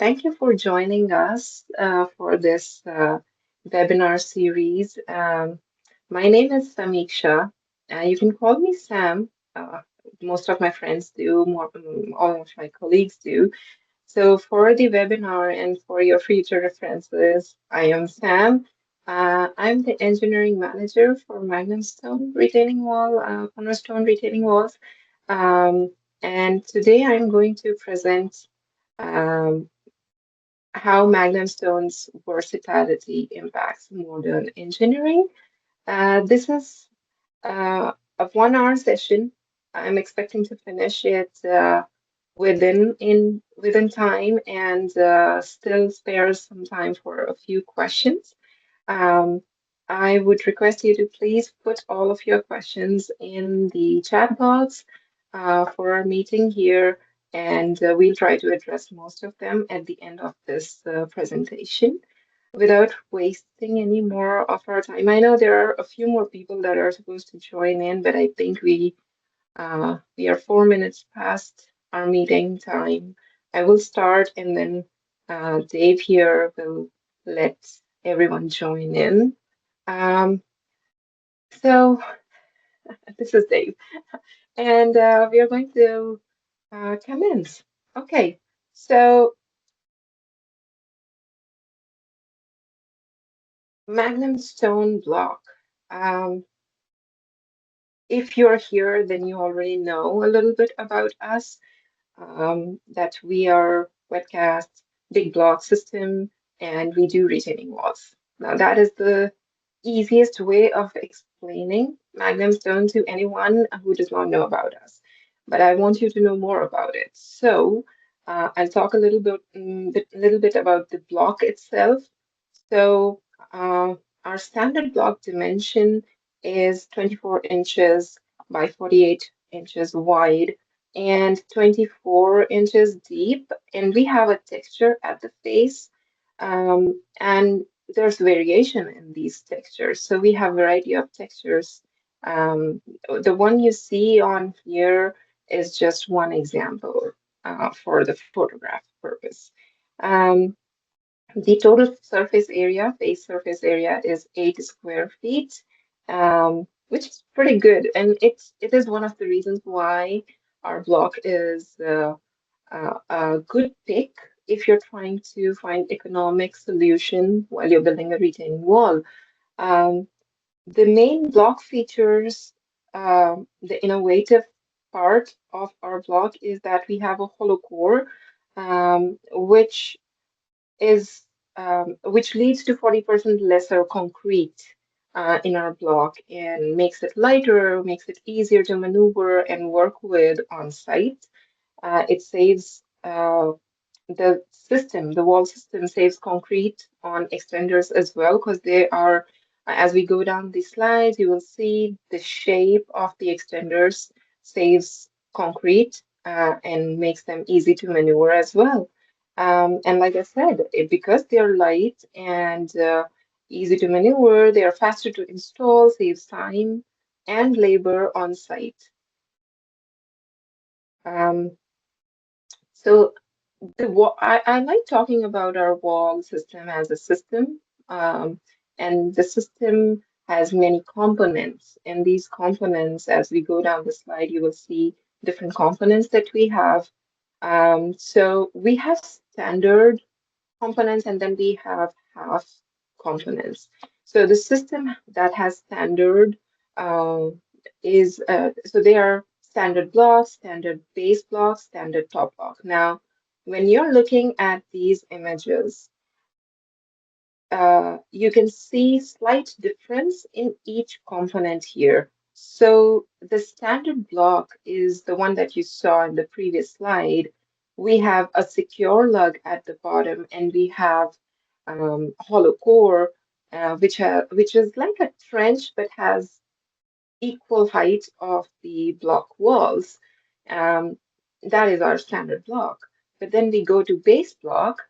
Thank you for joining us for this webinar series. My name is Samiksha. You can call me Sam. Uh, Most of my friends do, all of my colleagues do. So for the webinar and for your future references, I am Sam. I'm the engineering manager for MagnumStone retaining wall, cornerstone retaining walls. Um, and today I'm going to present um, how MagnumStone's versatility impacts modern engineering. This is a 1 hour session. I'm expecting to finish it within time and still spare some time for a few questions. Um, I would request you to please put all of your questions in the chat box for our meeting here, and we'll try to address most of them at the end of this presentation without wasting any more of our time. I know there are a few more people that are supposed to join in, but I think we are 4 minutes past our meeting time. I will start, and then Dave here will let everyone join in. Um, so this is Dave, and we are going to commence. Okay, so Magnum Stone block. Um, if you're here, then you already know a little bit about us. That we are webcast, big block system, and we do retaining walls. Now, that is the easiest way of explaining Magnum Stone to anyone who does not know about us. But I want you to know more about it. So I'll talk a little bit about the block itself. So our standard block dimension is 24 inches by 48 inches wide and 24 inches deep. And we have a texture at the face. And there's variation in these textures. So we have a variety of textures. The one you see on here is just one example for the photograph purpose. Um, the total surface area, face surface area, is 8 square feet, which is pretty good, and it is one of the reasons why our block is a good pick if you're trying to find economic solution while you're building a retaining wall. Um, the main block features, the innovative part of our block is that we have a hollow core, which leads to 40% lesser concrete in our block and makes it lighter, makes it easier to maneuver and work with on site. It saves the wall system saves concrete on extenders as well because they are, as we go down the slides, you will see the shape of the extenders saves concrete and makes them easy to maneuver as well. And like I said, because they're light and easy to maneuver, they are faster to install, saves time and labor on site. Um, so I like talking about our wall system as a system, um, and the system has many components. And these components, as we go down the slide, you will see different components that we have. So we have standard components, and then we have half components. So the system that has standard uh, so they are standard blocks, standard base blocks, standard top block. Now, when you're looking at these images, you can see slight difference in each component here. So the standard block is the one that you saw in the previous slide. We have a secure lug at the bottom, and we have hollow core, which is like a trench but has equal height of the block walls. Um, that is our standard block. But then we go to base block,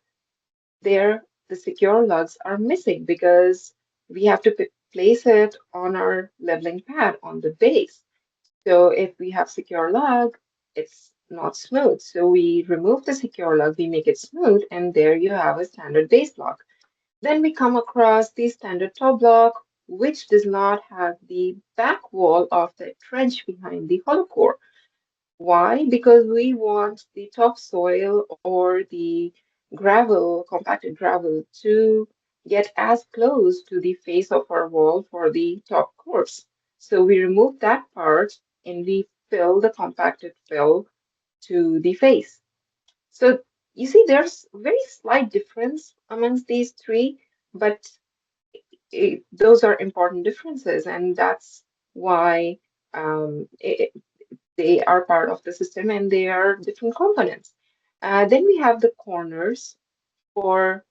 there the secure lugs are missing because we have to place it on our leveling pad on the base. So if we have secure lug, it's not smooth. So we remove the secure lug, we make it smooth, and there you have a standard base block. Then we come across the standard top block, which does not have the back wall of the trench behind the hollow core. Why? Because we want the topsoil or the gravel, compacted gravel, to get as close to the face of our wall for the top course. So we remove that part and we fill the compacted fill to the face. So you see, there's very slight difference amongst these three, but those are important differences, and that's why they are part of the system and they are different components. Then we have the corners for,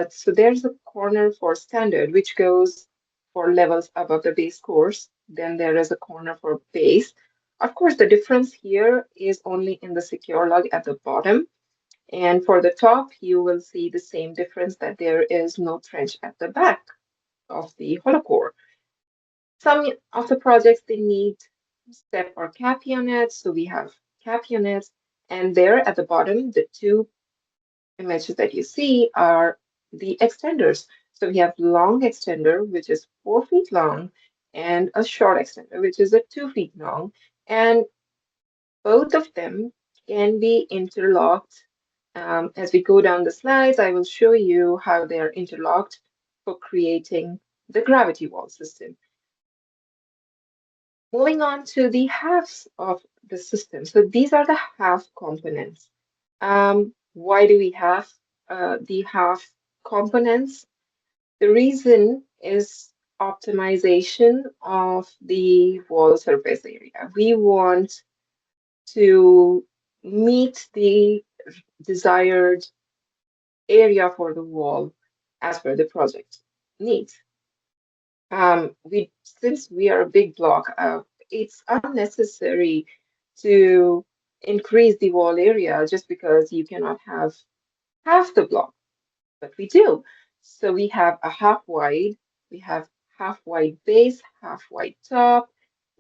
so there's a corner for standard, which goes for levels above the base course. Then there is a corner for base. Of course, the difference here is only in the secure lug at the bottom. And for the top, you will see the same difference that there is no trench at the back of the hollow core. Some of the projects they need step or cap units, so we have cap units, and there at the bottom, the two images that you see are the extenders. So we have long extender, which is 4 feet long, and a short extender, which is a 2 feet long, and both of them can be interlocked. As we go down the slides, I will show you how they are interlocked for creating the gravity wall system. Moving on to the halves of the system. So these are the half components. Why do we have the half components? The reason is optimization of the wall surface area. We want to meet the desired area for the wall as per the project needs. Since we are a big block, it's unnecessary to increase the wall area just because you cannot have half the block, but we do. So we have a half wide, we have half wide base, half wide top,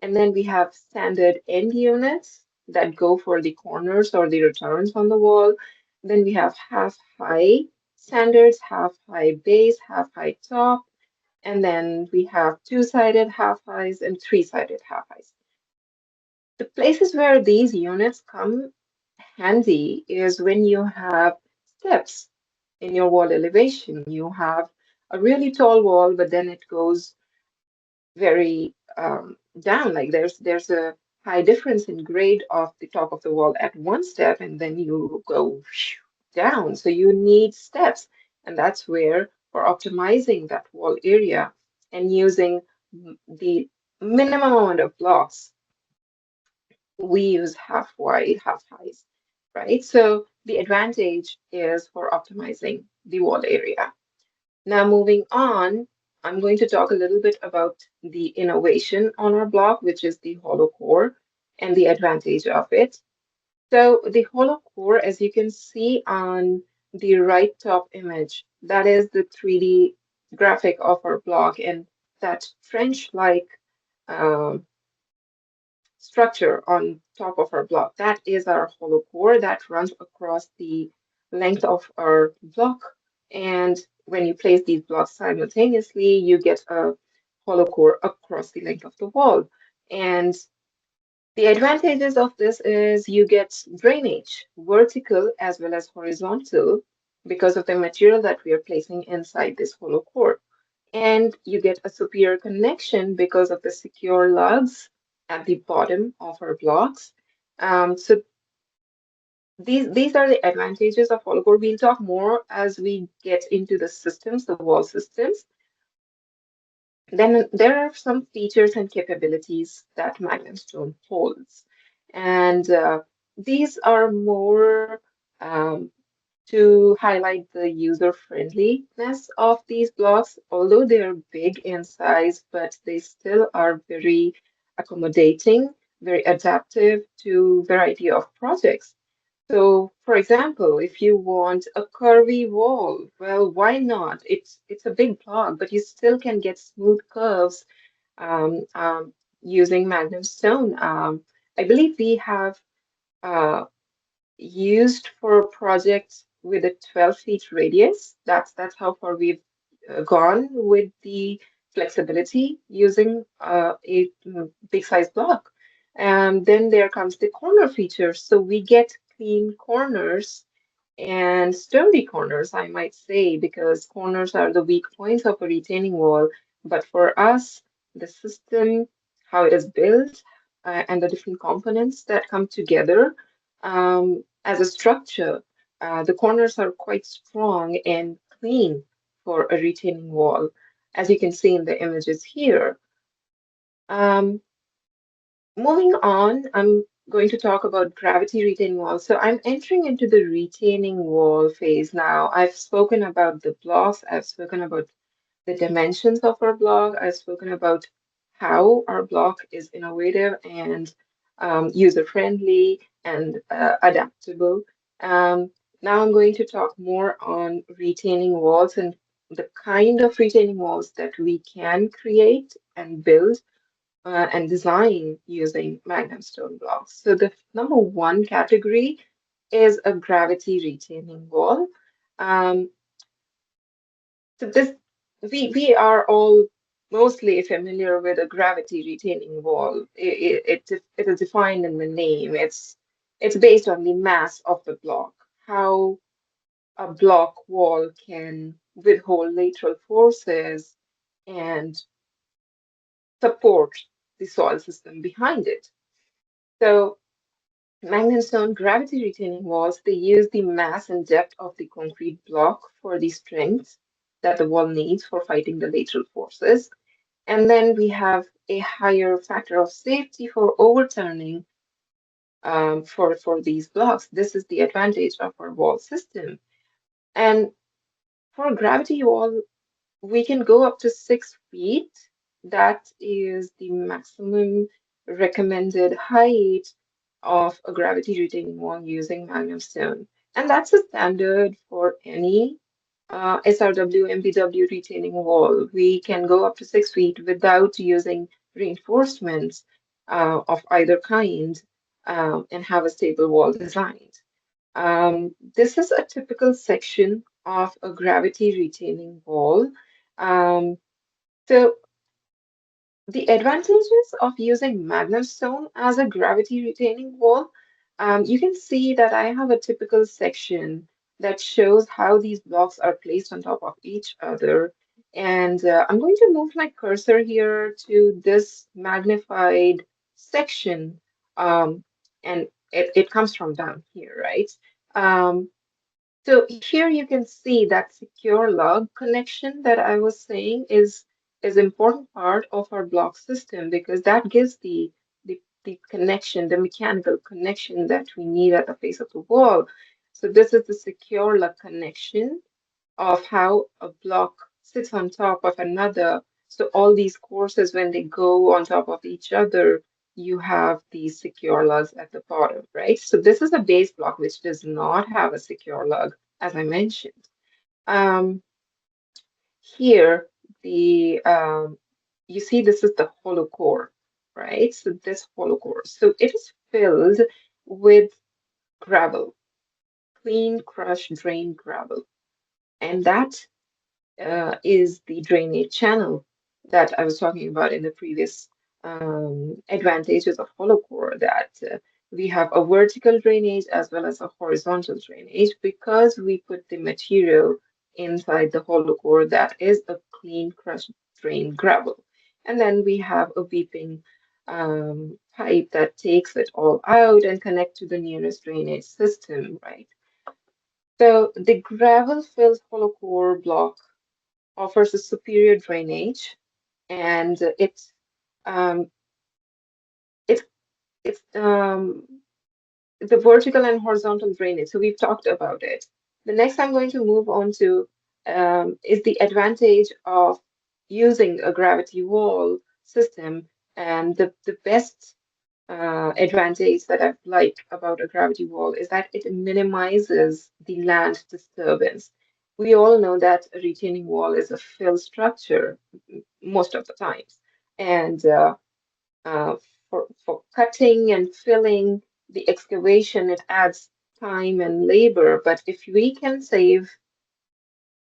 and then we have standard end units that go for the corners or the returns on the wall. Then we have half high standards, half high base, half high top, and then we have two-sided half highs and three-sided half highs. The places where these units come handy is when you have steps in your wall elevation. You have a really tall wall, but then it goes very down. Like there's a high difference in grade of the top of the wall at one step, and then you go down. So you need steps, and that's where for optimizing that wall area and using the minimum amount of blocks, we use half wide, half highs, right? So the advantage is for optimizing the wall area. Now, moving on, I'm going to talk a little bit about the innovation on our block, which is the hollow core and the advantage of it. So the hollow core, as you can see on the right top image, that is the 3D graphic of our block, and that French-like um, structure on top of our block. That is our hollow core that runs across the length of our block. And when you place these blocks simultaneously, you get a hollow core across the length of the wall. And the advantages of this is you get drainage, vertical as well as horizontal, because of the material that we are placing inside this hollow core. And you get a superior connection because of the secure lugs at the bottom of our blocks. So these are the advantages of hollow core. We'll talk more as we get into the systems, the wall systems. Then there are some features and capabilities that MagnumStone holds. And these are more to highlight the user friendliness of these blocks. Although they're big in size, but they still are very accommodating, very adaptive to variety of projects. So, for example, if you want a curvy wall, well, why not? It's a big block, but you still can get smooth curves um, um, using Magnum Stone. I believe we have. used for projects with a 12 feet radius. That's how far we've gone with the flexibility using a big size block. And then there comes the corner feature. So we get clean corners and sturdy corners, I might say, because corners are the weak points of a retaining wall. But for us, the system, how it is built, and the different components that come together as a structure, the corners are quite strong and clean for a retaining wall, as you can see in the images here. Um, Moving on, I'm going to talk about gravity retaining walls. So I'm entering into the retaining wall phase now. I've spoken about the blocks, I've spoken about the dimensions of our block, I've spoken about how our block is innovative and user-friendly and adaptable. Um, Now I'm going to talk more on retaining walls and the kind of retaining walls that we can create and build and design using Magnum stone blocks. So the number one category is a gravity retaining wall. Um, so this we are all mostly familiar with a gravity retaining wall. It is defined in the name. It's based on the mass of the block, how a block wall can withhold lateral forces and support the soil system behind it. So MagnumStone gravity retaining walls, they use the mass and depth of the concrete block for the strength that the wall needs for fighting the lateral forces. And then we have a higher factor of safety for overturning for these blocks. This is the advantage of our wall system. And for a gravity wall, we can go up to 6 feet. That is the maximum recommended height of a gravity retaining wall using Magnum stone. And that's a standard for any SRW, MPW retaining wall. We can go up to 6 feet without using reinforcements of either kind and have a stable wall designed. This is a typical section of a gravity retaining wall. Um, so the advantages of using Magnum stone as a gravity retaining wall, you can see that I have a typical section that shows how these blocks are placed on top of each other. And I'm going to move my cursor here to this magnified section. And it comes from down here, right? Um, so here you can see that secure log connection that I was saying is important part of our block system because that gives the connection, the mechanical connection that we need at the face of the wall. So this is the secure log connection of how a block sits on top of another. So all these courses, when they go on top of each other, you have these secure lugs at the bottom, right? So this is a base block which does not have a secure lug, as I mentioned. Um, Here, the you see this is the hollow core, right? So this hollow core. So it is filled with gravel, clean, crushed, drained gravel. And that is the drainage channel that I was talking about in the previous advantages of hollow core, that we have a vertical drainage as well as a horizontal drainage because we put the material inside the hollow core that is a clean crushed drained gravel. And then we have a weeping pipe that takes it all out and connect to the nearest drainage system, right? So the gravel-filled hollow core block offers a superior drainage, and um, it's it's the vertical and horizontal drainage. So we've talked about it. The next I'm going to move on to is the advantage of using a gravity wall system, and the best advantage that I like about a gravity wall is that it minimizes the land disturbance. We all know that a retaining wall is a fill structure most of the times. And uh, for cutting and filling the excavation, it adds time and labor, but if we can save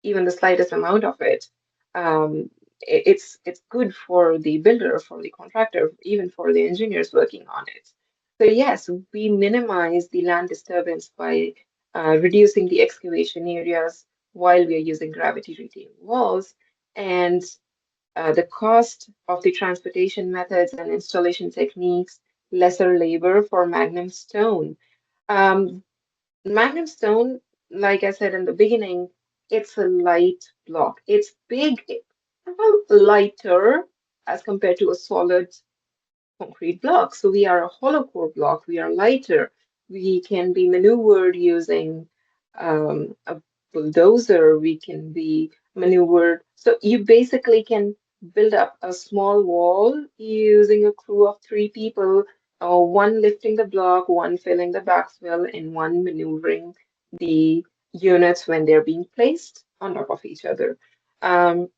even the slightest amount of it, um, it's good for the builder, for the contractor, even for the engineers working on it. So yes, we minimize the land disturbance by reducing the excavation areas while we are using gravity retaining walls, and the cost of the transportation methods and installation techniques, lesser labor for Magnum stone. Um, Magnum stone, like I said in the beginning, it's a light block. It's big, well, lighter as compared to a solid concrete block. So we are a hollow core block. We are lighter. We can be maneuvered using a bulldozer. We can be maneuvered. So you basically can build up a small wall using a crew of three people, one lifting the block, one filling the backfill, and one maneuvering the units when they're being placed on top of each other. Um,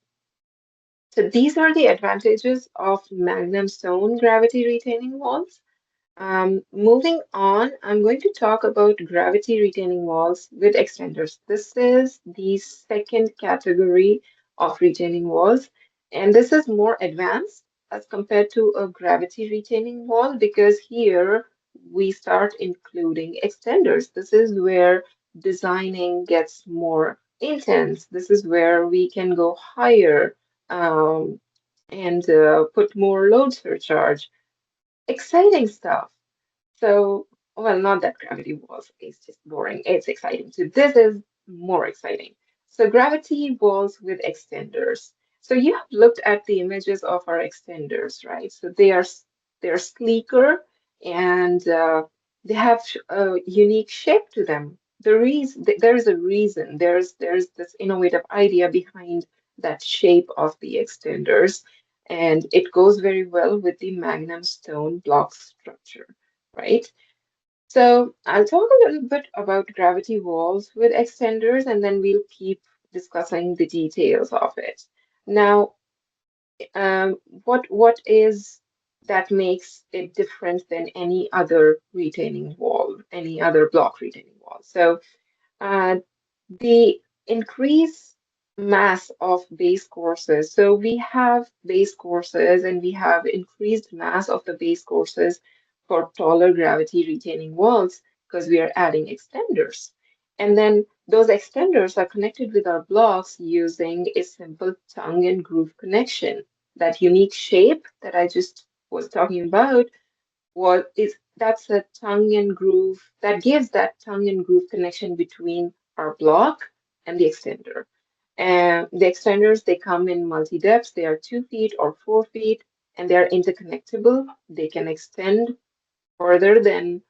so these are the advantages of Magnum stone gravity retaining walls. Moving on, I'm going to talk about gravity retaining walls with extenders. This is the second category of retaining walls, and this is more advanced as compared to a gravity retaining wall because here we start including extenders. This is where designing gets more intense. This is where we can go higher um, and put more load surcharge. Exciting stuff. So, well, not that gravity walls is just boring. It's exciting. So this is more exciting. So gravity walls with extenders. So you have looked at the images of our extenders, right? So they're sleeker and they have a unique shape to them. There is a reason. There's this innovative idea behind that shape of the extenders, and it goes very well with the Magnum stone block structure, right? So I'll talk a little bit about gravity walls with extenders, and then we'll keep discussing the details of it. Now, what is that makes it different than any other retaining wall, any other block retaining wall? So uh, the increased mass of base courses. So we have base courses and we have increased mass of the base courses for taller gravity retaining walls because we are adding extenders. And then those extenders are connected with our blocks using a simple tongue and groove connection. That unique shape that I just was talking about what is that's a tongue and groove that gives that tongue and groove connection between our block and the extender. And the extenders, they come in multi-depths. They are 2 feet or 4 feet, and they are interconnectable. They can extend further than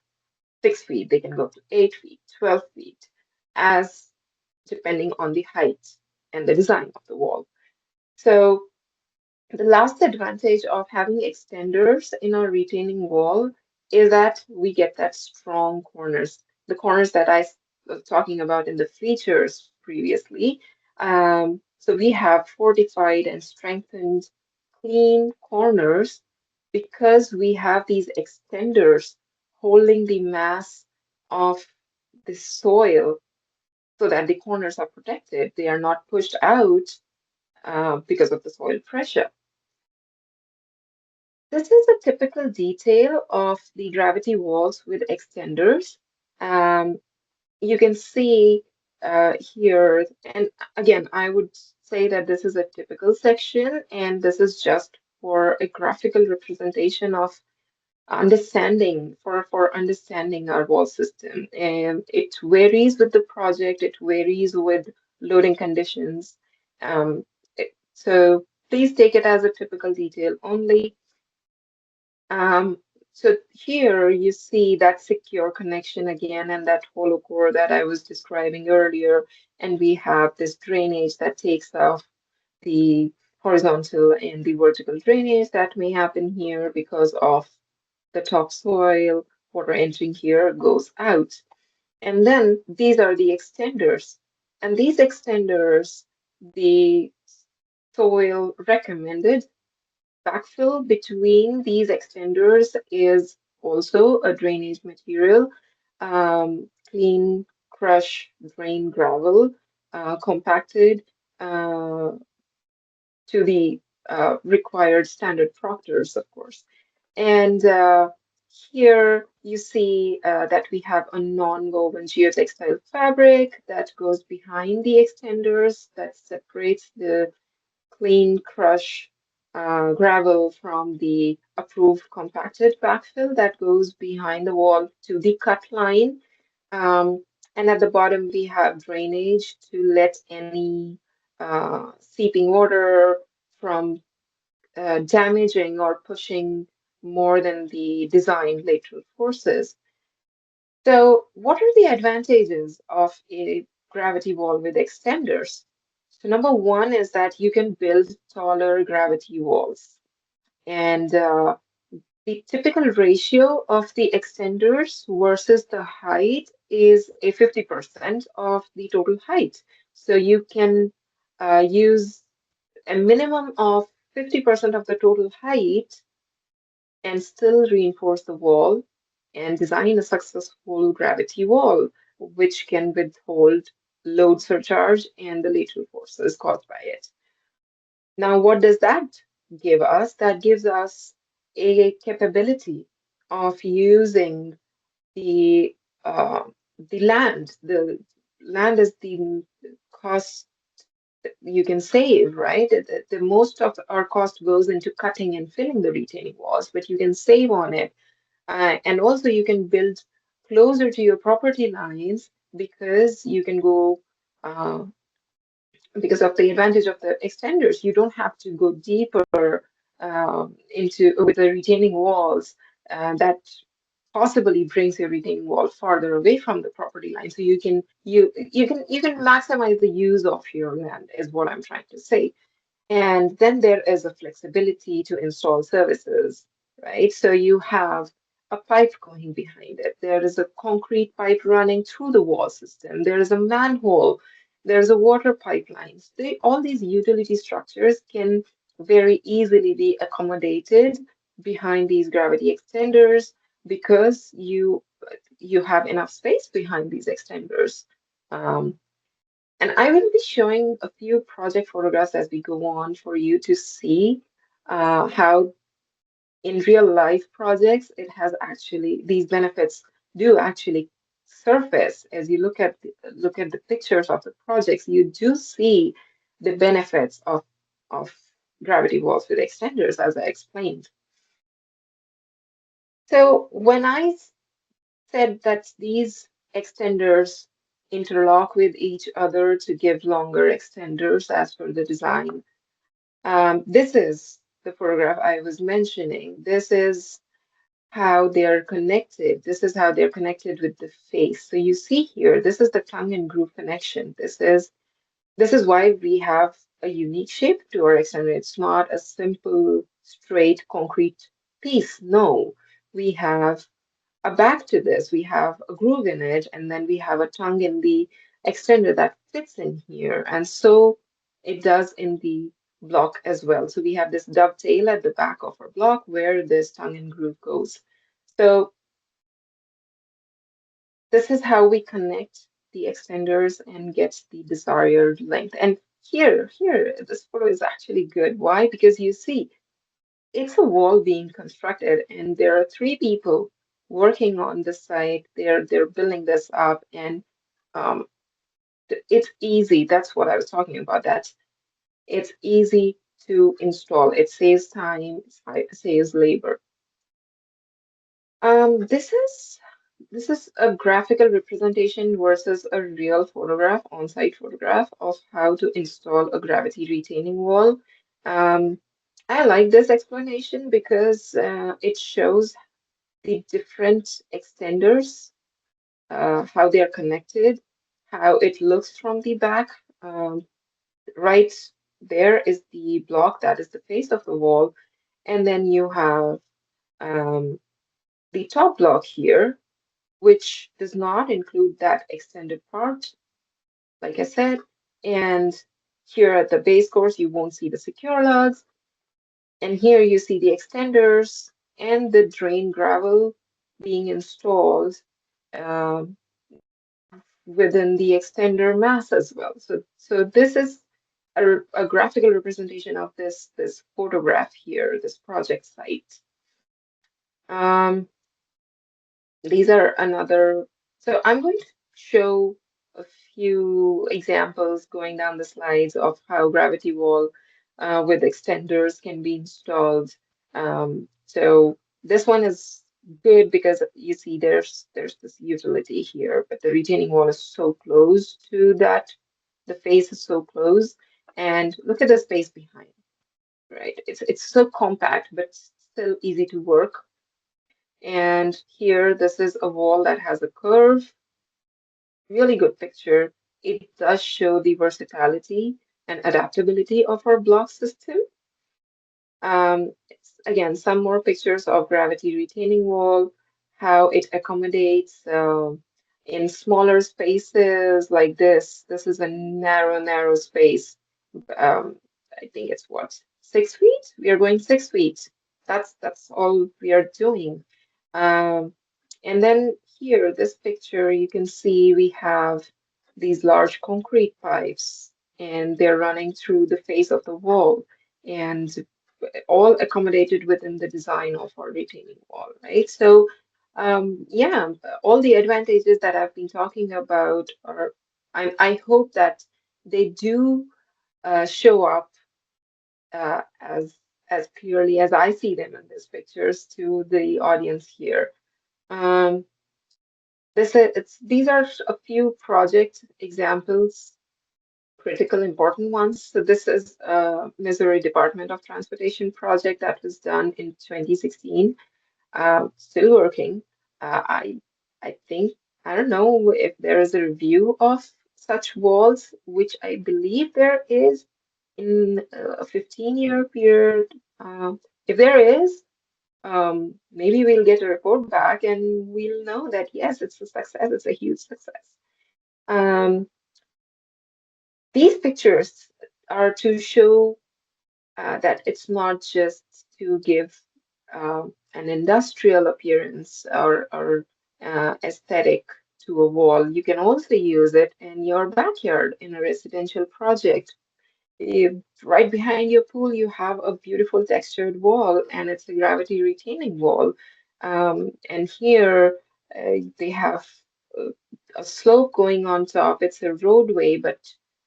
6 feet. They can go to 8 feet, 12 feet, as depending on the height and the design of the wall. So the last advantage of having extenders in our retaining wall is that we get that strong corners, the corners that was talking about in the features previously. So we have fortified and strengthened clean corners because we have these extenders holding the mass of the soil so that the corners are protected. They are not pushed out because of the soil pressure. This is a typical detail of the gravity walls with extenders. Um, you can see here, and again, I would say that this is a typical section, and this is just for a graphical representation of understanding, for understanding our wall system. And it varies with the project, it varies with loading conditions. So please take it as a typical detail only. Um, so here you see that secure connection again and that hollow core that I was describing earlier. And we have this drainage that takes off the horizontal and the vertical drainage that may happen here because of the topsoil. Water entering here goes out. And then these are the extenders. And these extenders, the soil recommended backfill between these extenders is also a drainage material. clean, crush, drain gravel, compacted uh, to the required standard proctors, of course. And here you see that we have a non-woven geotextile fabric that goes behind the extenders that separates the clean crush gravel from the approved compacted backfill that goes behind the wall to the cut line. Um, and at the bottom, we have drainage to let any seeping water from damaging or pushing more than the designed lateral forces. So, what are the advantages of a gravity wall with extenders? So, number one is that you can build taller gravity walls. And the typical ratio of the extenders versus the height is a 50% of the total height. So, you can use a minimum of 50% of the total height and still reinforce the wall and design a successful gravity wall, which can withhold load surcharge and the lateral forces caused by it. Now, what does that give us? That gives us a capability of using the uh, the land. The land is the cost you can save, right? The most of our cost goes into cutting and filling the retaining walls, but you can save on it. And also, you can build closer to your property lines because you can go, uh, because of the advantage of the extenders, you don't have to go deeper into with the retaining walls that possibly brings your retaining wall farther away from the property line. So you can maximize the use of your land, is what I'm trying to say. And then there is a flexibility to install services, right? So you have a pipe going behind it. There is a concrete pipe running through the wall system. There is a manhole. There's a water pipeline. All these utility structures can very easily be accommodated behind these gravity extenders because you have enough space behind these extenders. Um, and I will be showing a few project photographs as we go on for you to see how in real life projects these benefits do actually surface as you look at the pictures of the projects. You do see the benefits of gravity walls with extenders, as I explained. So when I said that these extenders interlock with each other to give longer extenders as per the design. This is the photograph I was mentioning. This is how they're connected. This is how they're connected with the face. So you see here, this is the tongue and groove connection. This is why we have a unique shape to our extender. It's not a simple, straight concrete piece. No, we have a back to this. We have a groove in it, and then we have a tongue in the extender that fits in here. And so it does in the block as well. So we have this dovetail at the back of our block where this tongue and groove goes. So this is how we connect the extenders and get the desired length. And here, this photo is actually good. Why? Because you see, it's a wall being constructed, and there are three people working on this site. They're building this up, and um, it's easy. That's what I was talking about. That it's easy to install. It saves time, it saves labor. This is a graphical representation versus a real photograph, on-site photograph of how to install a gravity retaining wall. Um, I like this explanation because it shows the different extenders, how they are connected, how it looks from the back. Right there is the block that is the face of the wall, and then you have um, the top block here, which does not include that extended part, like I said. And here at the base course, you won't see the secure lugs. And here you see the extenders and the drain gravel being installed. Um, within the extender mass as well. So this is a graphical representation of this photograph here, this project site. Um, these are another. So I'm going to show a few examples going down the slides of how gravity wall with extenders can be installed. So this one is good because you see there's this utility here, but the retaining wall is so close to that. The face is so close, and look at the space behind, right? It's so compact, but still easy to work. And here, this is a wall that has a curve, really good picture. It does show the versatility and adaptability of our block system. Again, some more pictures of gravity retaining wall, how it accommodates in smaller spaces like this. This is a narrow space. um, I think it's what, 6 feet? We are going 6 feet. That's all we are doing. Um, and then here, this picture, you can see we have these large concrete pipes, and they're running through the face of the wall, and all accommodated within the design of our retaining wall, right? So, yeah, all the advantages that I've been talking about are, I hope that they do show up as clearly as I see them in these pictures to the audience here. Um, these are a few project examples, critical important ones. So this is a Missouri Department of Transportation project that was done in 2016. Still working. I think I don't know if there is a review of such walls, which I believe there is in a 15-year period. If there is, maybe we'll get a report back and we'll know that yes, it's a success. It's a huge success. Um, these pictures are to show that it's not just to give an industrial appearance or aesthetic to a wall. You can also use it in your backyard in a residential project. Right behind your pool, you have a beautiful textured wall, and it's a gravity retaining wall. And here they have uh, a slope going on top. It's a roadway, but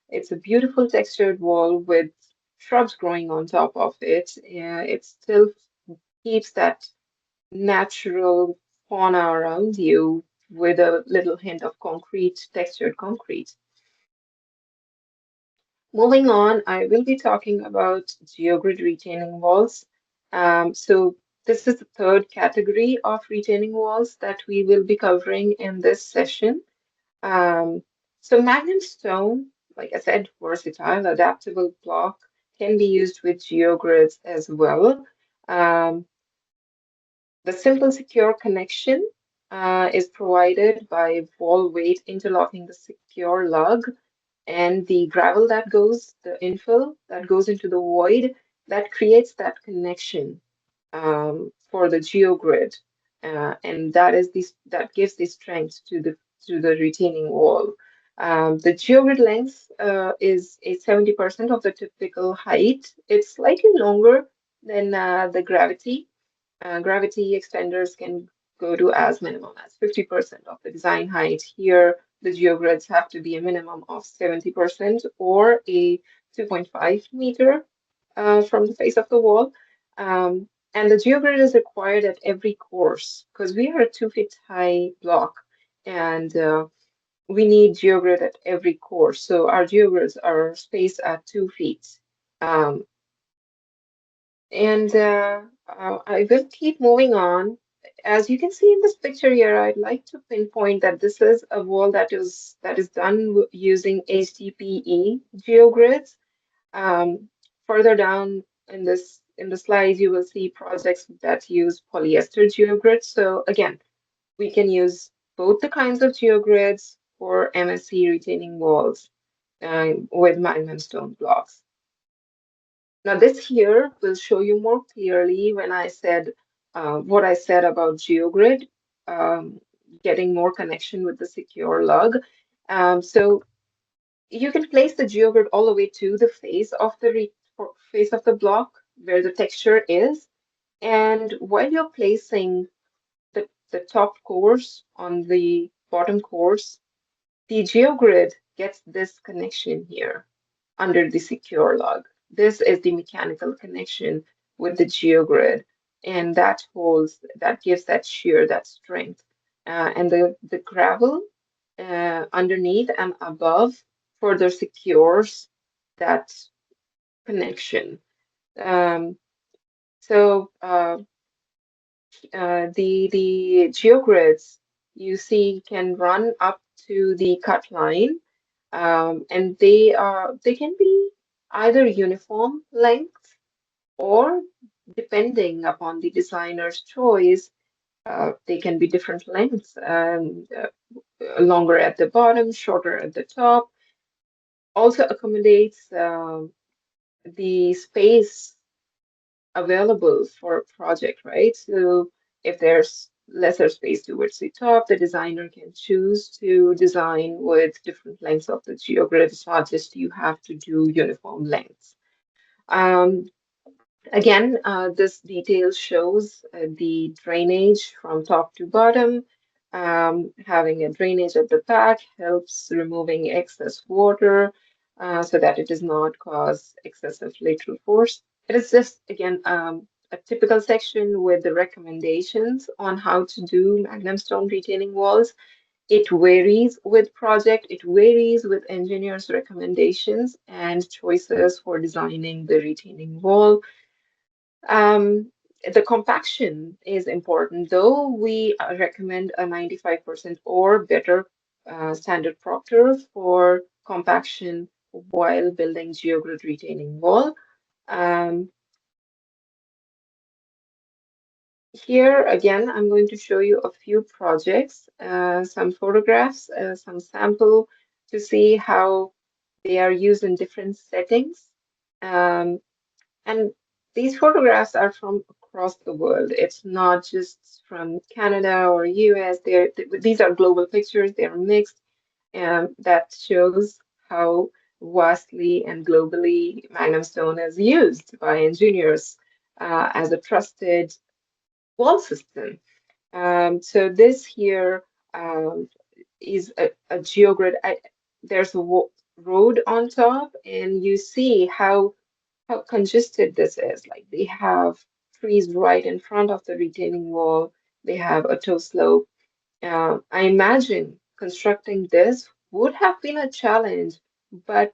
it's a beautiful textured wall with shrubs growing on top of it. It still keeps that natural fauna around you with a little hint of concrete, textured concrete. Moving on, I will be talking about geogrid retaining walls. So this is the third category of retaining walls that we will be covering in this session. Um, so Magnum Stone, like I said, versatile, adaptable block, can be used with geogrids as well. Um, the simple secure connection is provided by wall weight interlocking the secure lug, and the gravel that goes, the infill that goes into the void, that creates that connection for the geogrid, and that gives the strength to the retaining wall. The geogrid length is 70% of the typical height. It's slightly longer than the gravity. Gravity extenders can go to as minimum as 50% of the design height. Here, the geogrids have to be a minimum of 70% or a 2.5 meter from the face of the wall. And the geogrid is required at every course because we are a 2 feet high block, and we need geogrid at every course. So our geogrids are spaced at 2 feet. Um, and I will keep moving on. As you can see in this picture here, I'd like to pinpoint that this is a wall that is done using HDPE geogrids. Further down in the slides, you will see projects that use polyester geogrids. So again, we can use both the kinds of geogrids for MSC retaining walls with MagnumStone blocks. Now, this here will show you more clearly when I said what I said about GeoGrid, um, getting more connection with the secure lug. So you can place the geogrid all the way to the face of the face of the block where the texture is. And while you're placing the top course on the bottom course, the GeoGrid gets this connection here under the secure log. This is the mechanical connection with the GeoGrid, and that gives that shear, that strength. And the gravel underneath and above further secures that connection. Um, the geogrids you see can run up to the cut line, and they can be either uniform length or depending upon the designer's choice, they can be different lengths, longer at the bottom, shorter at the top. Also accommodates the space available for a project, right? So if there's lesser space towards the top, the designer can choose to design with different lengths of the geogrid. It's not just you have to do uniform lengths. Um, Again, this detail shows the drainage from top to bottom. Having a drainage at the back helps removing excess water so that it does not cause excessive lateral force. It is just, again, a typical section with the recommendations on how to do Magnum stone retaining walls. It varies with project, it varies with engineers' recommendations and choices for designing the retaining wall. The compaction is important, though we recommend a 95% or better standard proctor for compaction while building geogrid retaining wall. Um, Here again, I'm going to show you a few projects, some photographs, some sample to see how they are used in different settings. Um, And these photographs are from across the world. It's not just from Canada or US. These are global pictures. They're mixed, and that shows how vastly and globally Magnum Stone is used by engineers as a trusted wall system. So this here is a geogrid. There's a road on top, and you see how congested this is. Like they have trees right in front of the retaining wall. They have a toe slope. I imagine constructing this would have been a challenge, but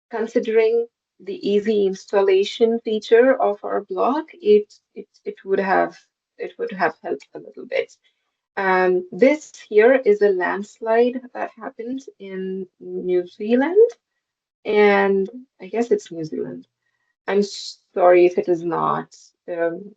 considering the easy installation feature of our block, it would have helped a little bit. This here is a landslide that happened in New Zealand, and I guess it's New Zealand. I'm sorry if it is not. Um,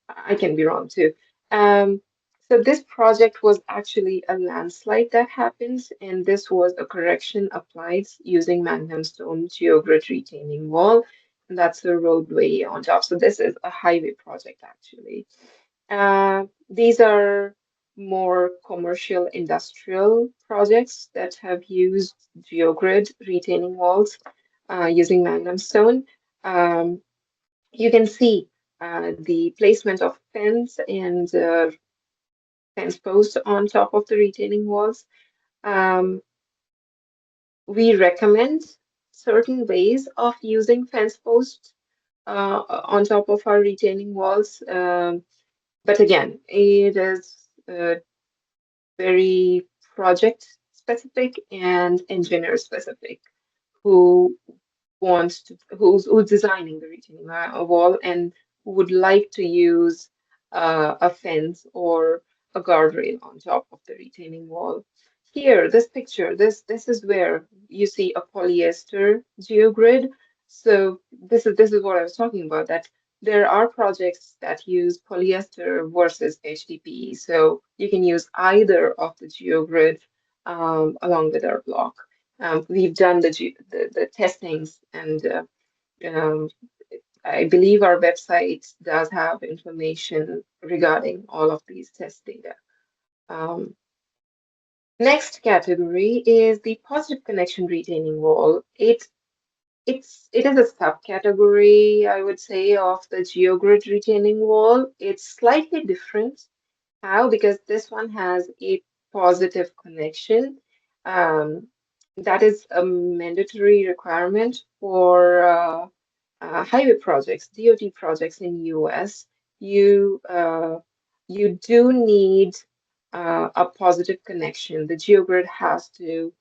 I can be wrong too. Um, so this project was actually a landslide that happened, and this was a correction applied using Magnum Stone geogrid retaining wall, and that's the roadway on top. So this is a highway project actually. These are more commercial industrial projects that have used geogrid retaining walls using Magnum Stone. Um, you can see the placement of fence and fence posts on top of the retaining walls. Um, we recommend certain ways of using fence posts on top of our retaining walls. But again, it is very project specific and engineer specific who who's designing the retaining wall and who would like to use a fence or a guardrail on top of the retaining wall. Here, this picture, this is where you see a polyester geogrid. So this is what I was talking about, that there are projects that use polyester versus HDPE. So you can use either of the geogrid along with our block. We've done the testings, and um, I believe our website does have information regarding all of these test data. Um, Next category is the positive connection retaining wall. It is a subcategory, I would say, of the geogrid retaining wall. It's slightly different. How? Because this one has a positive connection. Um, that is a mandatory requirement for highway projects, DOT projects in US. You you do need a positive connection. The geogrid has to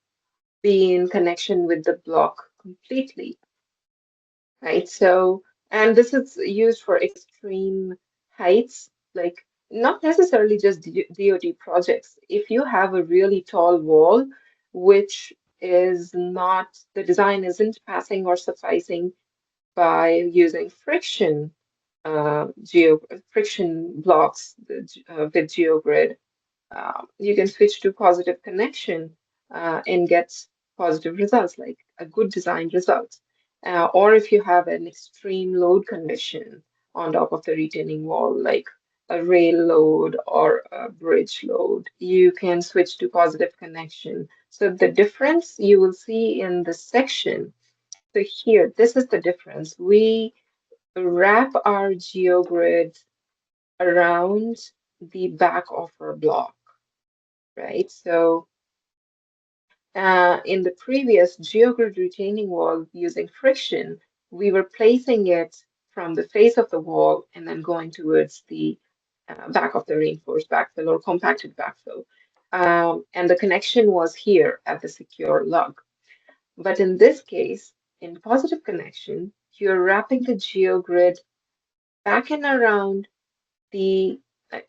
be in connection with the block completely, right? So, and this is used for extreme heights, like not necessarily just DOT projects. If you have a really tall wall, which is not, the design isn't passing or sufficing by using geo friction blocks with GeoGrid, you can switch to positive connection and get positive results, like a good design result. Or if you have an extreme load condition on top of the retaining wall, like a rail load or a bridge load, you can switch to positive connection. So the difference you will see in this section. So here, this is the difference. We wrap our geogrid around the back of our block, right? So in the previous geogrid retaining wall using friction, we were placing it from the face of the wall and then going towards the back of the reinforced backfill or compacted backfill. And the connection was here at the secure lug. But in this case, in positive connection, you're wrapping the geogrid back and around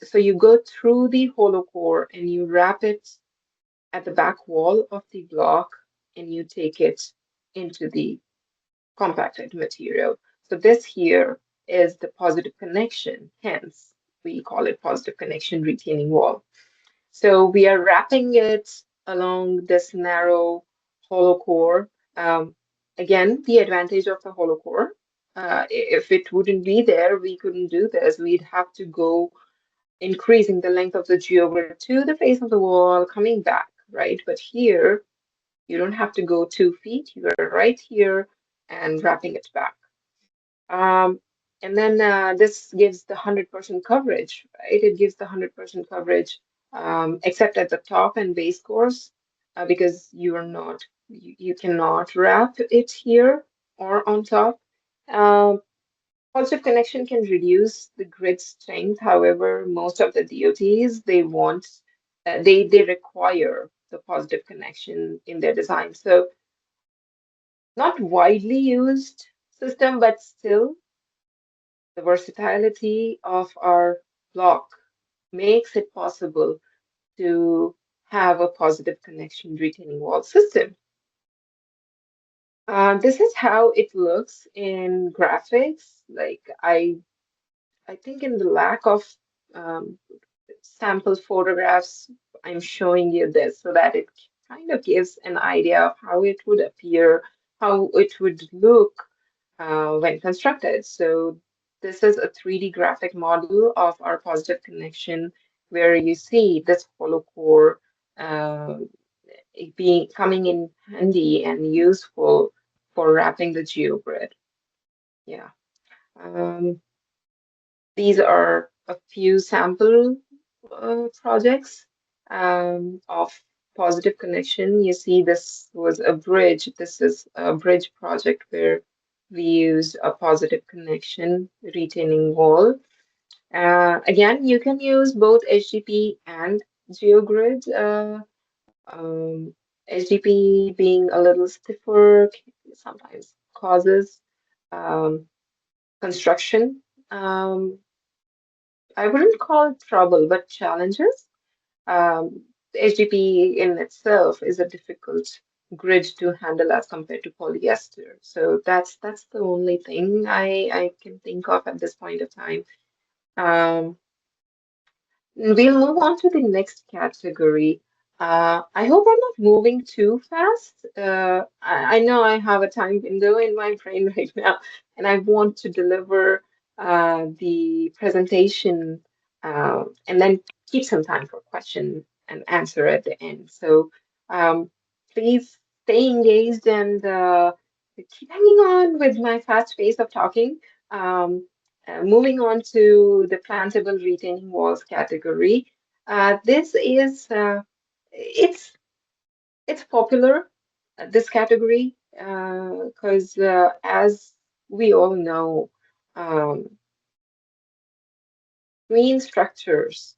so you go through the hollow core and you wrap it at the back wall of the block and you take it into the compacted material. So this here is the positive connection, hence we call it positive connection retaining wall. So we are wrapping it along this narrow hollow core. Again, the advantage of the hollow core, if it wouldn't be there, we couldn't do this. We'd have to go increasing the length of the geogrid to the face of the wall, coming back, right? But here, you don't have to go 2 feet. You're right here and wrapping it back. Um, and then this gives the 100% coverage, right? It gives the 100% coverage, except at the top and base course, because you cannot wrap it here or on top. Um, Positive connection can reduce the grid strength. However, most of the DOTs they require the positive connection in their design. So not widely used system, but still the versatility of our block makes it possible to have a positive connection retaining wall system. This is how it looks in graphics. Like I think in the lack of um, sample photographs, I'm showing you this so that it kind of gives an idea of how it would appear, how it would look when constructed. So this is a 3D graphic model of our positive connection where you see this hollow core uh, it being coming in handy and useful for wrapping the geogrid. Yeah. Um, These are a few sample projects of positive connection. You see, this was a bridge. This is a bridge project where we used a positive connection retaining wall. Again, you can use both HDP and GeoGrid. HDP being a little stiffer sometimes causes um, construction. I wouldn't call it trouble, but challenges. The HDP in itself is a difficult grid to handle as compared to polyester. So that's the only thing I can think of at this point of time. Um, we'll move on to the next category. I hope I'm not moving too fast. I know I have a time window in my brain right now, and I want to deliver the presentation and then keep some time for question an answer at the end. So please stay engaged and keep hanging on with my fast pace of talking. Um, Moving on to the plantable retaining walls category. This is it's popular, this category, because as we all know, um, green structures,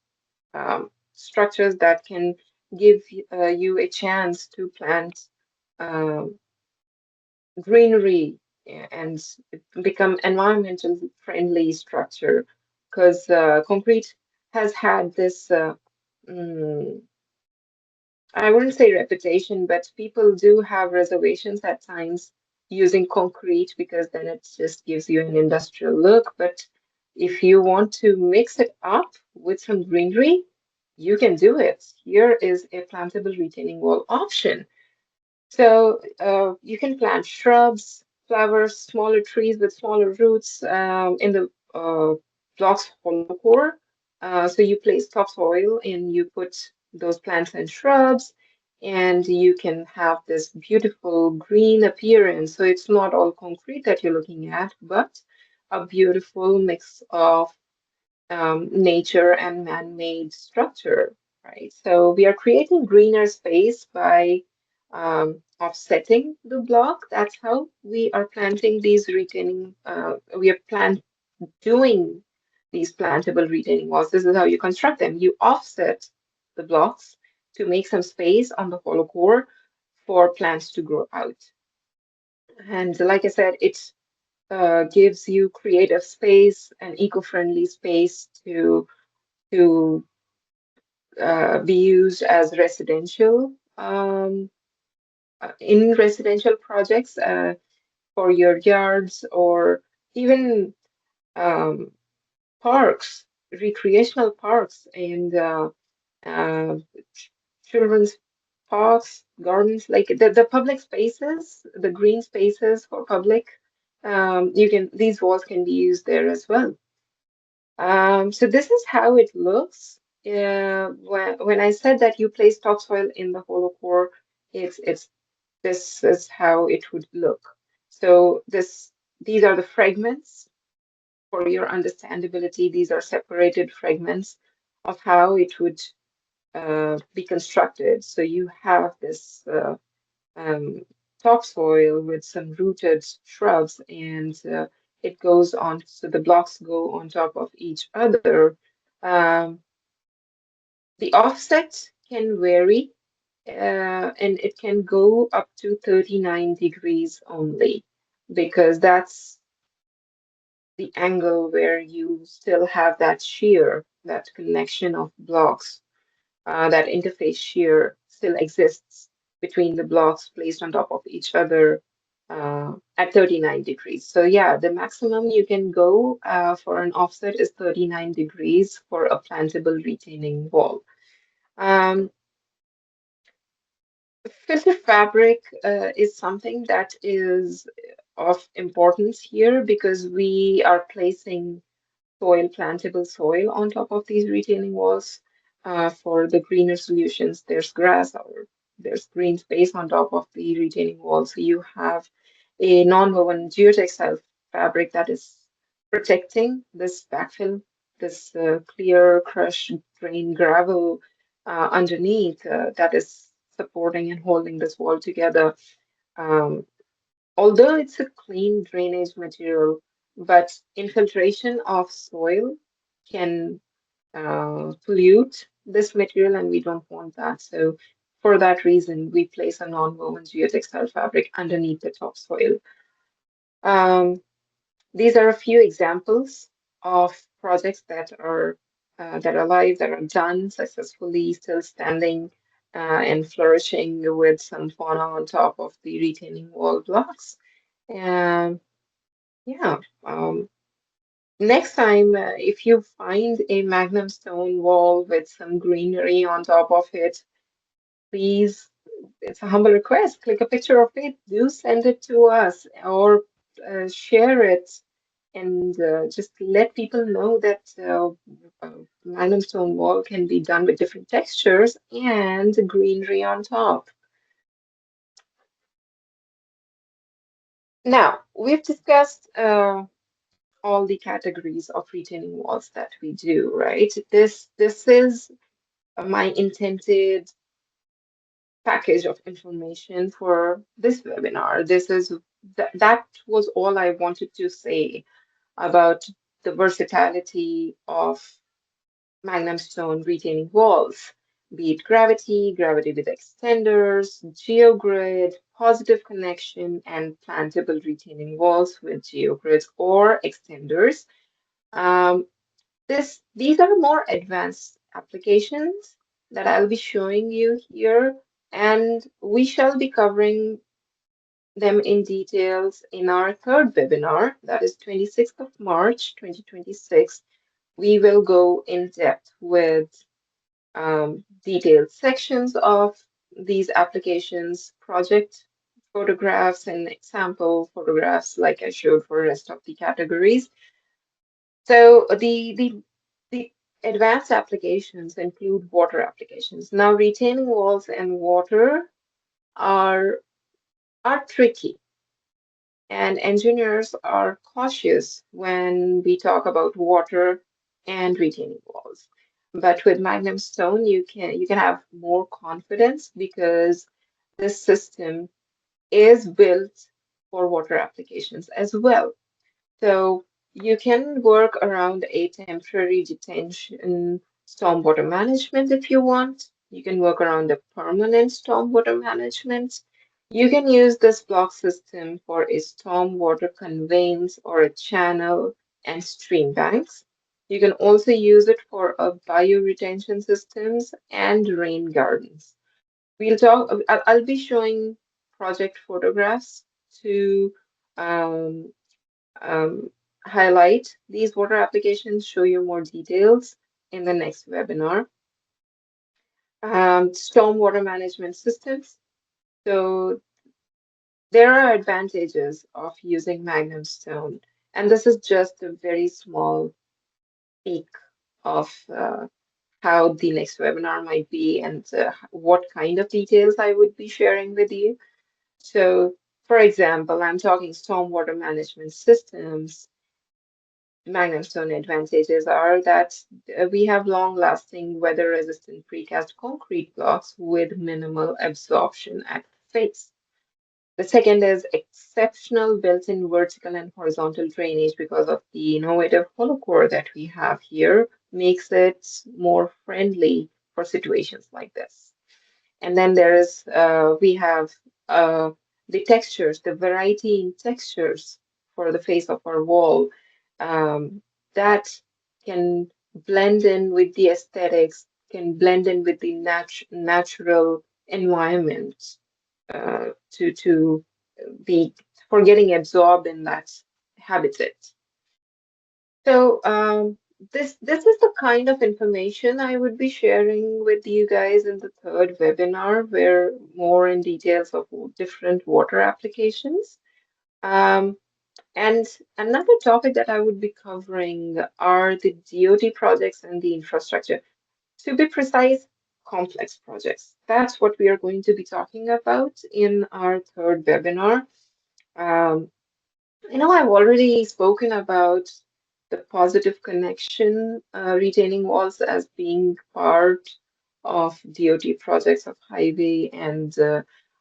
structures that can give you a chance to plant um, greenery and become environmental friendly structure, because concrete has had this. Mm, I wouldn't say reputation, but people do have reservations at times using concrete because then it just gives you an industrial look. But if you want to mix it up with some greenery, you can do it. Here is a plantable retaining wall option. So you can plant shrubs, flowers, smaller trees with smaller roots in the block's hollow core. So you place topsoil and you put those plants and shrubs, and you can have this beautiful green appearance. So it's not all concrete that you're looking at, but a beautiful mix of nature and man-made structure, right? So we are creating greener space by offsetting the block. That's how we are planting these retaining, we are doing these plantable retaining walls. This is how you construct them. You offset the blocks to make some space on the hollow core for plants to grow out. And like I said, it gives you creative space and eco-friendly space to be used as residential in residential projects for your yards or even um, parks, recreational parks, and uh, children's parks, gardens, like the public spaces, the green spaces for public. You can these walls can be used there as well. So this is how it looks. When I said that you place topsoil in the hollow core, it's this is how it would look. So these are the fragments for your understandability. These are separated fragments of how it would be constructed. So you have this um, topsoil with some rooted shrubs, and it goes on, so the blocks go on top of each other. Um, the offset can vary, and it can go up to 39 degrees only, because that's the angle where you still have that shear, that connection of blocks, that interface shear still exists between the blocks placed on top of each other at 39 degrees. So yeah, the maximum you can go for an offset is 39 degrees for a plantable retaining wall. Um, Filter fabric is something that is of importance here because we are placing soil, plantable soil on top of these retaining walls for the greener solutions. There's grass or there's green space on top of the retaining wall. So you have a non-woven geotextile fabric that is protecting this backfill, this clear crushed drain gravel underneath that is supporting and holding this wall together. Um, Although it's a clean drainage material, but infiltration of soil can pollute this material, and we don't want that. So, for that reason, we place a non-woven geotextile fabric underneath the topsoil. Um, these are a few examples of projects that are live, that are done successfully, still standing and flourishing with some fauna on top of the retaining wall blocks. And yeah, next time, if you find a Magnum stone wall with some greenery on top of it, please, it's a humble request, click a picture of it, do send it to us or share it and just let people know that Magnum stone wall can be done with different textures and greenery on top. Now, we've discussed all the categories of retaining walls that we do, right? This is my intended package of information for this webinar. That was all I wanted to say about the versatility of Magnum stone retaining walls, be it gravity, gravity with extenders, geogrid, positive connection, and plantable retaining walls with geogrids or extenders. Um, these are more advanced applications that I'll be showing you here, and we shall be covering them in details in our third webinar, that is 26th of March, 2026. We will go in depth with detailed sections of these applications, project photographs, and example photographs, like I showed for the rest of the categories. So the advanced applications include water applications. Now, retaining walls and water are tricky, and engineers are cautious when we talk about water and retaining walls. But with Magnum Stone, you can have more confidence because this system is built for water applications as well. So you can work around a temporary detention stormwater management if you want. You can work around a permanent stormwater management. You can use this block system for a stormwater conveyance or a channel and stream banks. You can also use it for a bioretention systems and rain gardens. I'll be showing project photographs to um, um, highlight these water applications, show you more details in the next webinar. Stormwater management systems. So there are advantages of using Magnum Stone, and this is just a very small peek of how the next webinar might be and what kind of details I would be sharing with you. So, for example, I'm talking stormwater management systems. MagnumStone advantages are that we have long-lasting, weather-resistant precast concrete blocks with minimal absorption at face. The second is exceptional built-in vertical and horizontal drainage because of the innovative hollow core that we have here, makes it more friendly for situations like this. And then we have uh, the textures, the variety in textures for the face of our wall that can blend in with the aesthetics, can blend in with the natural environment to be for getting absorbed in that habitat. So this is the kind of information I would be sharing with you guys in the third webinar, where more in details of different water applications. Um, and another topic that I would be covering are the DoT projects and the infrastructure. To be precise, complex projects. That's what we are going to be talking about in our third webinar. Um, I've already spoken about the positive connection retaining walls as being part of DoT projects of highway and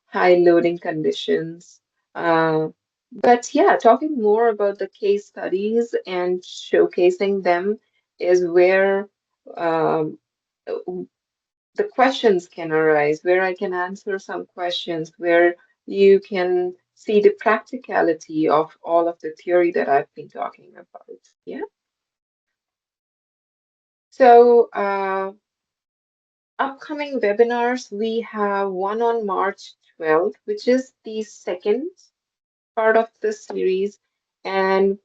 high loading conditions. Uh, but yeah, talking more about the case studies and showcasing them is where um, the questions can arise, where I can answer some questions, where you can see the practicality of all of the theory that I've been talking about. Yeah. So, upcoming webinars, we have one on March 12th, which is the second part of this series. And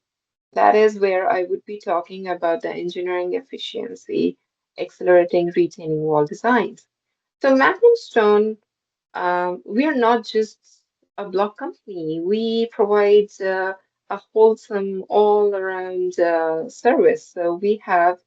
that is where I would be talking about the engineering efficiency, accelerating retaining wall designs. So, Magnum Stone, we are not just a block company. We provide a wholesome all-around service. So we have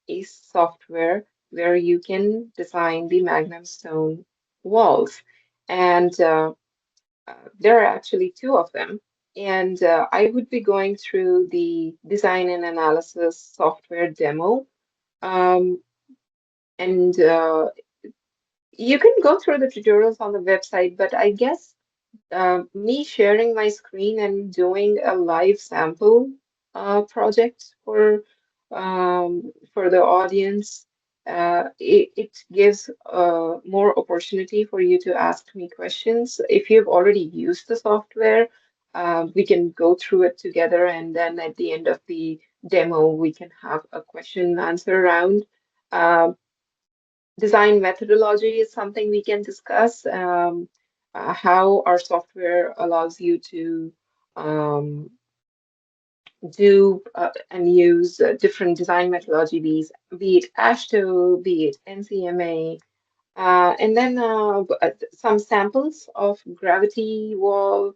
a software where you can design the Magnum Stone walls, and there are actually two of them. And I would be going through the design and analysis software demo. Um, and you can go through the tutorials on the website, but I guess me sharing my screen and doing a live sample project for the audience, it gives more opportunity for you to ask me questions. If you've already used the software, we can go through it together, and then at the end of the demo, we can have a question and answer round. Um, Design methodology is something we can discuss. How our software allows you to do and use different design methodologies, be it ASHTO, be it NCMA, and then some samples of gravity walls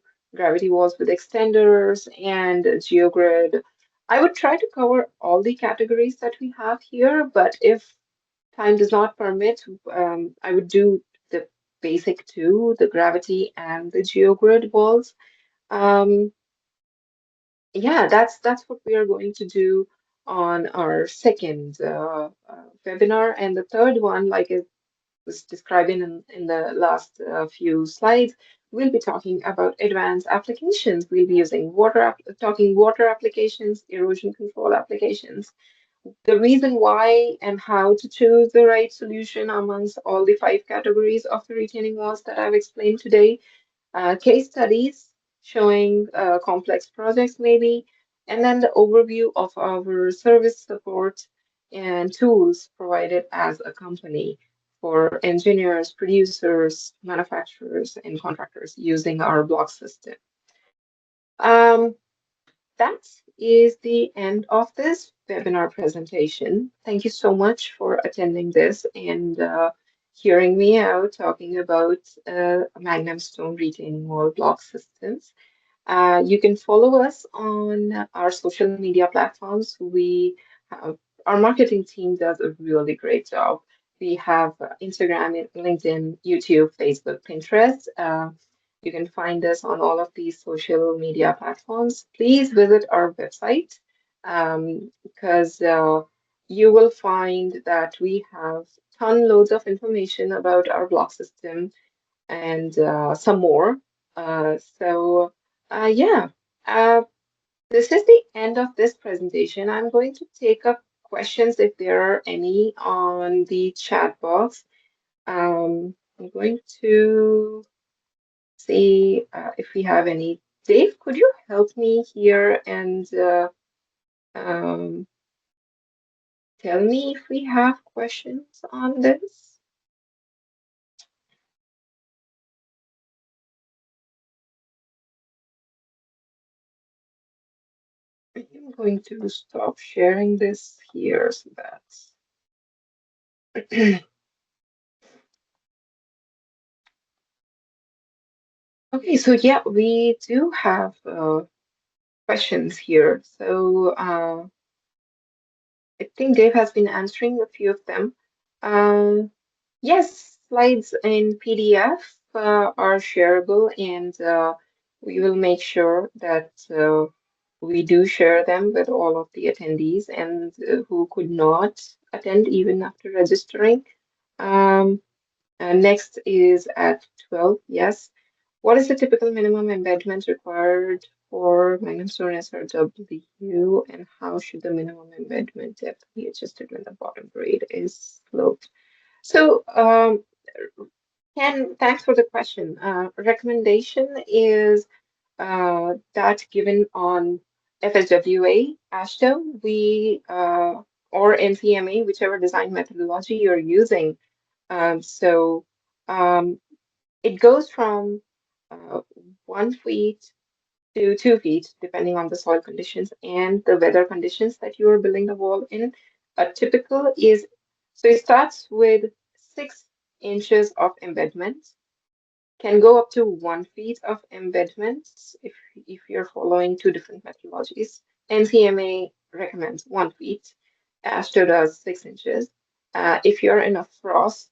with extenders and geogrid. I would try to cover all the categories that we have here, but if time does not permit, I would do the basic two, the gravity and the geogrid walls. Um, yeah, that's what we are going to do on our second webinar. And the third one, like I was describing in the last few slides, we'll be talking about advanced applications. We'll be using talking water applications, erosion control applications, the reason why and how to choose the right solution amongst all the five categories of the retaining walls that I've explained today, case studies showing complex projects maybe, and then the overview of our service support and tools provided as a company for engineers, producers, manufacturers, and contractors using our block system. Um, that is the end of this webinar presentation. Thank you so much for attending this and hearing me out talking about Magnum Stone retaining wall block systems. You can follow us on our social media platforms. Have, our marketing team does a really great job. We have Instagram, LinkedIn, YouTube, Facebook, Pinterest. You can find us on all of these social media platforms. Please visit our website because you will find that we have ton loads of information about our block system and some more. Yeah, uh, this is the end of this presentation. I'm going to take up questions if there are any on the chat box. I'm going to see if we have any. Dave, could you help me here and um, tell me if we have questions on this? I'm going to stop sharing this here so that. Okay, so yeah, we do have questions here. So I think Dave has been answering a few of them. Um, yes, slides in PDF are shareable, and we will make sure that we do share them with all of the attendees and who could not attend even after registering. Um, Next is at 12. Yes. What is the typical minimum embedment required for MagnumStone SRW, and how should the minimum embedment depth be adjusted when the bottom grade is sloped? So, Ken, thanks for the question. Recommendation is that given on FSWA, ASHTO, or NCMA, whichever design methodology you're using. Um, so um, it goes from 1 feet to 2 feet, depending on the soil conditions and the weather conditions that you are building the wall in. A typical is, so it starts with 6 inches of embedment, can go up to 1 feet of embedments if you're following two different methodologies. NCMA recommends 1 feet. ASHTO does 6 inches. If you're in a frost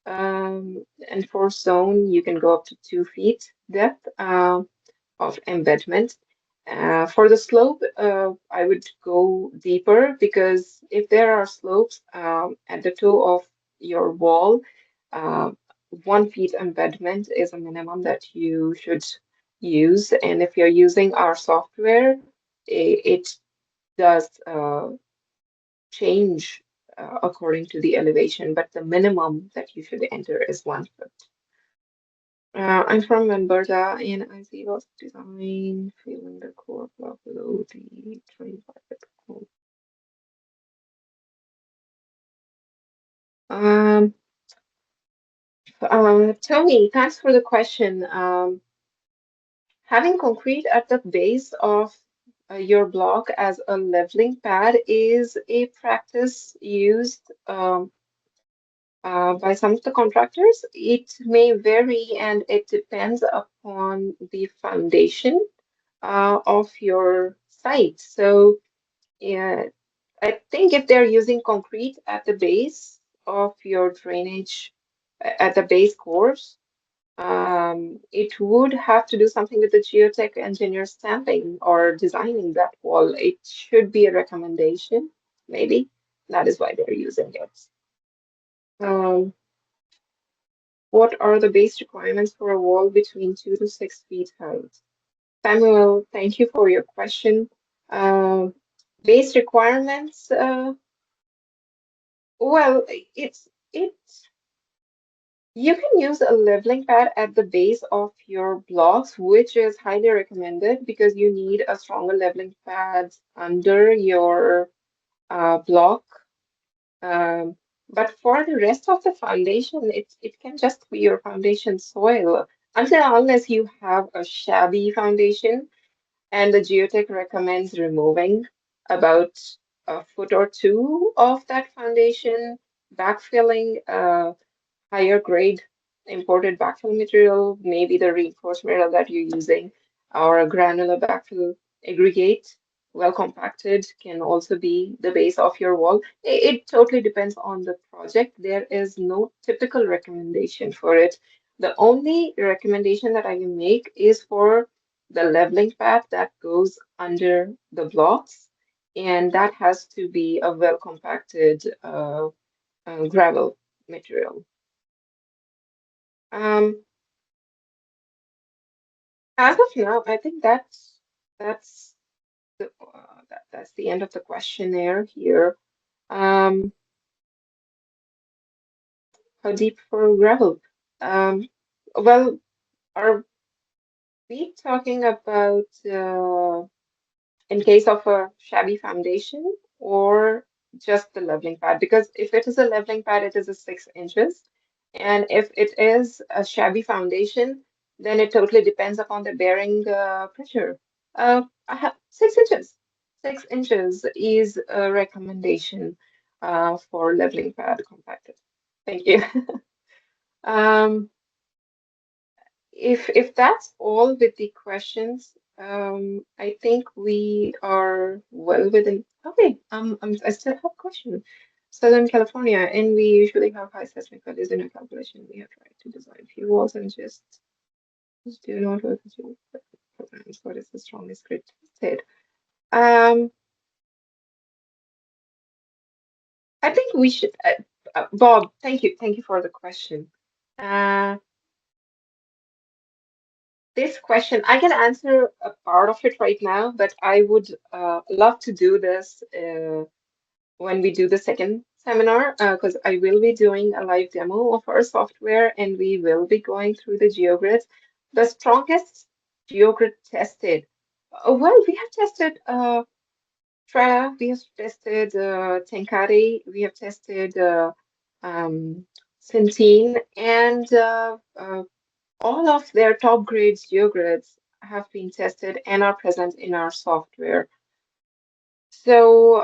and force zone, you can go up to 2 feet depth of embedment. For the slope, I would go deeper because if there are slopes at the toe of your wall, uh, 1 feet embedment is a minimum that you should use. And if you're using our software, it does change according to the elevation, but the minimum that you should enter is 1 foot. I'm from Alberta and I see lots of design feeling the core block below the 25 at home. Um, Tony, thanks for the question. Having concrete at the base of your block as a leveling pad is a practice used by some of the contractors. It may vary and it depends upon the foundation of your site. So, yeah, I think if they're using concrete at the base of your drainage, at the base course, it would have to do something with the geotech engineer stamping or designing that wall. It should be a recommendation, maybe. That is why they're using it. Um, what are the base requirements for a wall between 2 to 6 feet height? Samuel, thank you for your question. Um, Base requirements, well, it's you can use a leveling pad at the base of your blocks, which is highly recommended because you need a stronger leveling pad under your block. Um, but for the rest of the foundation, it can just be your foundation soil until unless you have a shabby foundation and the geotech recommends removing about a foot or two of that foundation, backfilling. Higher grade imported backfill material, maybe the reinforced material that you're using, or a granular backfill aggregate, well compacted, can also be the base of your wall. It totally depends on the project. There is no typical recommendation for it. The only recommendation that I can make is for the leveling pad that goes under the blocks, and that has to be a well compacted gravel material. Um, as of now, I think that's that's the end of the questionnaire here. Um, how deep for gravel? Um, well, are we talking about in case of a shabby foundation or just the leveling pad? Because if it is a leveling pad, it is a 6 inches. And if it is a shabby foundation, then it totally depends upon the bearing pressure. I have 6 inches. 6 inches is a recommendation for leveling pad compacted. Thank you. Um, if that's all with the questions, I think we are well within. Okay, I still have a question. Southern California, and we usually have high seismic values in our calculation. We have tried to design few walls and just do not work with your programs. What is the strongest grid tested? Um, I think we should. Bob, thank you for the question. Uh, This question, I can answer a part of it right now, but I would love to do this when we do the second seminar, because I will be doing a live demo of our software and we will be going through the geogrids. The strongest geogrid tested. Well, we have tested Trella, we have tested Tenkate, we have tested um, Centene, and all of their top grades, geogrids, have been tested and are present in our software. So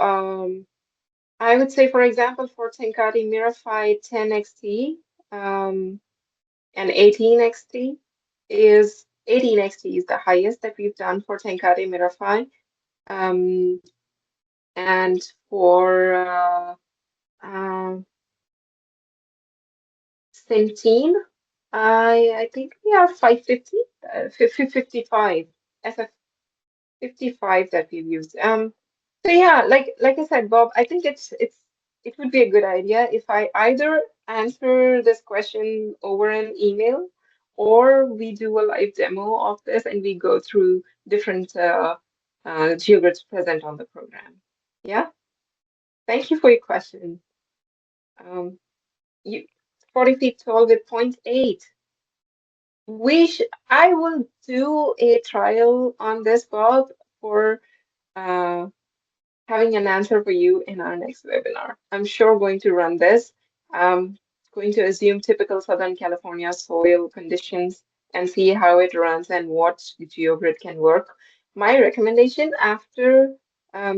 I would say, for example, for Tenkate Mirafy 10XT and 18XT, is 18XT is the highest that we've done for Tenkate Mirafai. Um, and for um, Centene, I think we are 550, 55, SF 55 that we've used. So yeah, like I said, Bob, I think it would be a good idea if I either answer this question over an email or we do a live demo of this and we go through different geogrids present on the program. Yeah, thank you for your question. Um, you 40 feet tall with point 0.8. I will do a trial on this, Bob, for uh, having an answer for you in our next webinar. I'm sure going to run this. Going to assume typical Southern California soil conditions and see how it runs and what GeoGrid can work. My recommendation after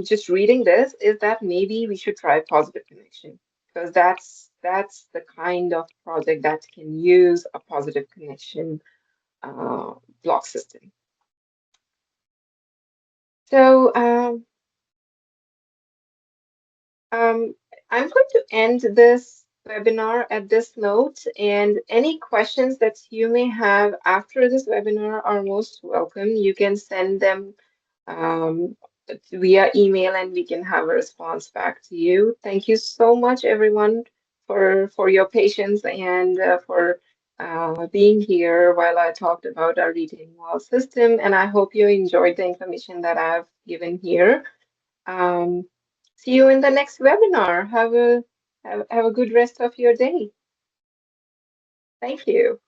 just reading this is that maybe we should try positive connection because that's the kind of project that can use a positive connection uh, block system. So I'm going to end this webinar at this note, and any questions that you may have after this webinar are most welcome. You can send them um, via email, and we can have a response back to you. Thank you so much, everyone, for your patience and for being here while I talked about our retaining wall system. And I hope you enjoyed the information that I've given here. Um, See you in the next webinar. Have a good rest of your day. Thank you.